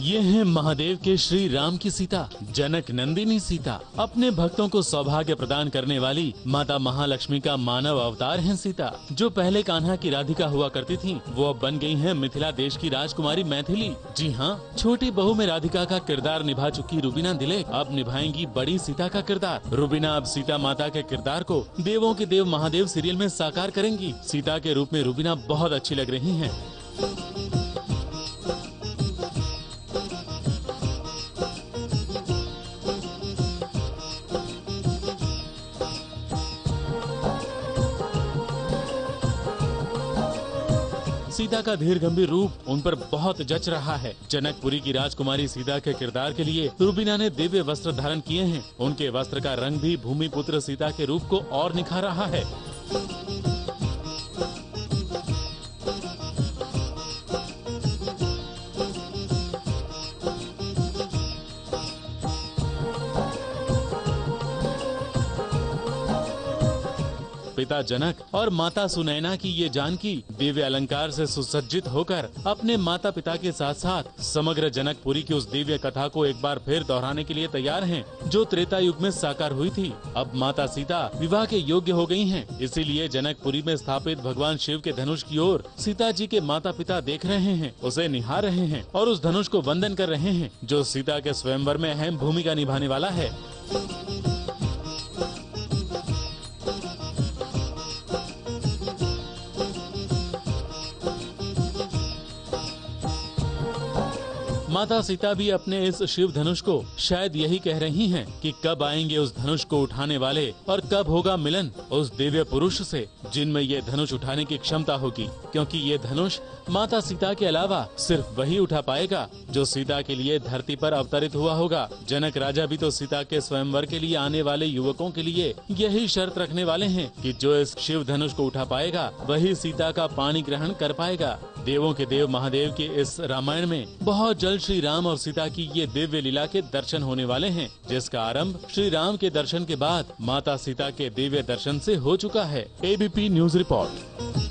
ये हैं महादेव के श्री राम की सीता, जनक नंदिनी सीता। अपने भक्तों को सौभाग्य प्रदान करने वाली माता महालक्ष्मी का मानव अवतार है सीता। जो पहले कान्हा की राधिका हुआ करती थीं, वो अब बन गई हैं मिथिला देश की राजकुमारी मैथिली। जी हाँ, छोटी बहू में राधिका का किरदार निभा चुकी रुबीना दिलेक अब निभाएंगी बड़ी सीता का किरदार। रुबीना अब सीता माता के किरदार को देवों के देव महादेव सीरियल में साकार करेंगी। सीता के रूप में रुबीना बहुत अच्छी लग रही हैं। सीता का धीर गंभीर रूप उन पर बहुत जच रहा है। जनकपुरी की राजकुमारी सीता के किरदार के लिए रुबीना ने दिव्य वस्त्र धारण किए हैं। उनके वस्त्र का रंग भी भूमिपुत्र सीता के रूप को और निखार रहा है। पिता जनक और माता सुनैना की ये जानकी दिव्य अलंकार से सुसज्जित होकर अपने माता पिता के साथ साथ समग्र जनकपुरी की उस दिव्य कथा को एक बार फिर दोहराने के लिए तैयार हैं, जो त्रेता युग में साकार हुई थी। अब माता सीता विवाह के योग्य हो गई हैं, इसीलिए जनकपुरी में स्थापित भगवान शिव के धनुष की ओर सीता जी के माता पिता देख रहे हैं, उसे निहार रहे हैं और उस धनुष को वंदन कर रहे हैं, जो सीता के स्वयंवर में अहम भूमिका निभाने वाला है। माता सीता भी अपने इस शिव धनुष को शायद यही कह रही हैं कि कब आएंगे उस धनुष को उठाने वाले और कब होगा मिलन उस दिव्य पुरुष से जिनमें ये धनुष उठाने की क्षमता होगी, क्योंकि ये धनुष माता सीता के अलावा सिर्फ वही उठा पाएगा जो सीता के लिए धरती पर अवतरित हुआ होगा। जनक राजा भी तो सीता के स्वयंवर के लिए आने वाले युवकों के लिए यही शर्त रखने वाले हैं कि जो इस शिव धनुष को उठा पाएगा वही सीता का पाणी ग्रहण कर पाएगा। देवों के देव महादेव के इस रामायण में बहुत जल्द श्री राम और सीता की ये दिव्य लीला के दर्शन होने वाले हैं, जिसका आरंभ श्री राम के दर्शन के बाद माता सीता के दिव्य दर्शन से हो चुका है। ABP news report.